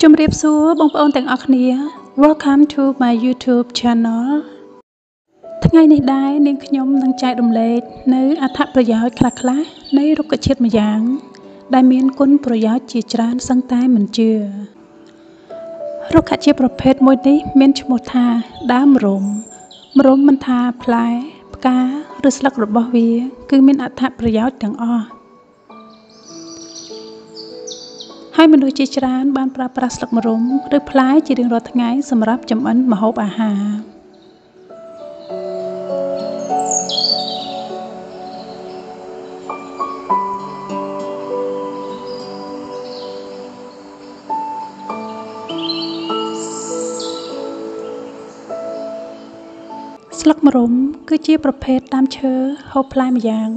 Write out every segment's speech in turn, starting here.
ជំរាបសួរបងប្អូនទាំងអស់គ្នា Welcome to my YouTube channel ថ្ងៃនេះដែរនាងខ្ញុំនឹងចែករំលែកនៅអត្ថប្រយោជន៍ខ្លះៗនៃរុក្ខជាតិម្យ៉ាងដែលមានគុណប្រយោជន៍ជាច្រើនសឹងតែមិនជឿរុក្ខជាតិប្រភេទមួយនេះមានឈ្មោះថាដើមរំមិនថាផ្លែផ្កាឬស្លឹករបស់វាគឺមានអត្ថប្រយោជន៍ទាំងអស់ហើយមនុស្សជាច្រើនបានប្រើប្រាស់ស្លឹកម្រុំឬផ្លែជារៀងរាល់ថ្ងៃសម្រាប់ចម្អិនម្ហូបអាហារស្លឹកម្រុំគឺជាប្រភេទដើមឈើហូបផ្លែម្យ៉ាង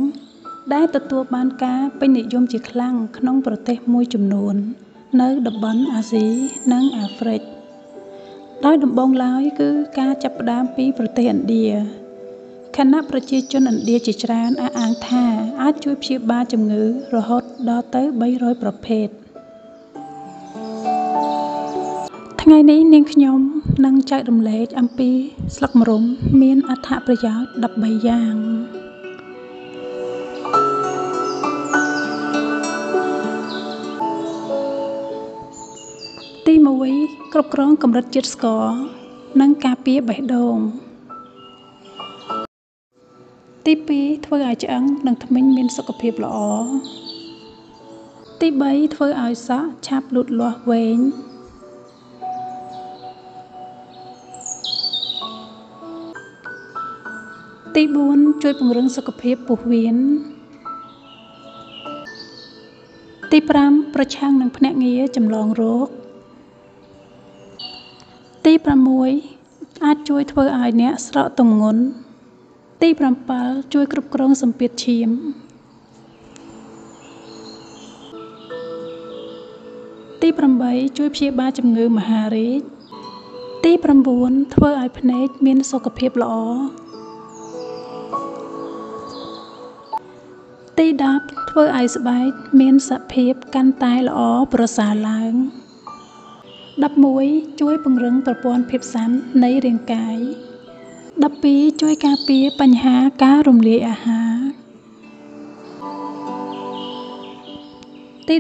ដែលទទួលបានការពេញនិយមជាខ្លាំងក្នុងប្រទេសមួយចំនួននៅតំបន់អាស៊ីនិងអាហ្វ្រិកដោយដំបូងឡើយគឺការចាប់ផ្ដើមពីប្រទេសឥណ្ឌាខណៈប្រជាជនឥណ្ឌាជាច្រើនអះអាងថាអាចជួយព្យាបាលជំងឺរហូតដល់ទៅ300ប្រភេទថ្ងៃនេះនាងខ្ញុំនឹងចែករំលែកអំពីស្លឹកម្រុំមានអត្ថប្រយោជន៍13យ៉ាងទី1គ្រប់គ្រងកម្រិតជាតិស្ករនិងការពារបេះដូងទី2ធ្វើឲ្យឆ្អឹងនិងធ្មេញមានសុខភាពល្អទី3ធ្វើឲ្យសក់ឆាប់លូតលាស់វែងទី4ជួយពង្រឹងសុខភាពពោះវៀនទី5ប្រឆាំងនឹងភ្នាក់ងារចម្លងរោគទី6អាចជួយធ្វើឲ្យអ្នកស្រកទម្ងន់ទី7ជួយគ្រប់គ្រងសម្ពាធឈាមទី8ជួយព្យាបាលជំងឺមហារីកទី9ធ្វើឲ្យភ្នែកមានសុខភាពល្អទី10ធ្វើឲ្យស្បែកមានសភាពកាន់តែល្អប្រសើរឡើង11ជួយពង្រឹងប្រព័ន្ធភាពស៊ាំនៃរាងកាយ12ជួយការពារបញ្ហាការរំលាយអាហារទី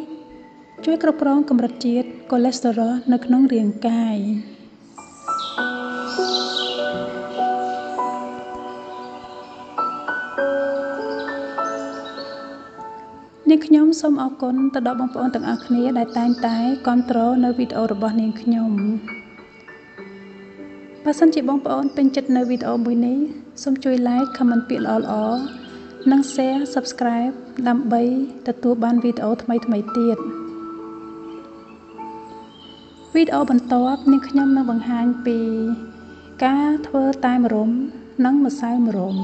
13ជួយគ្រប់គ្រងកម្រិតជាតិកូលេស្តេរ៉ុលនៅក្នុងរាងកាយនាងខ្ញុំសូមអរគុណទៅដល់បងប្អូនទាំងអស់គ្នាដែលតែងតែគាំទ្រនៅវីដេអូរបស់នាងខ្ញុំបើសិនជាបងប្អូនពេញចិត្តនៅវីដេអូមួយនេះសូមជួយ like comment ពាក្យល្អៗនិង share subscribe ដើម្បីទទួលបានវីដេអូថ្មីៗទៀតវីដេអូបន្ទាប់នាងខ្ញុំនឹងបង្ហាញពីការធ្វើតែម្រុំនិងម្សៅម្រុំ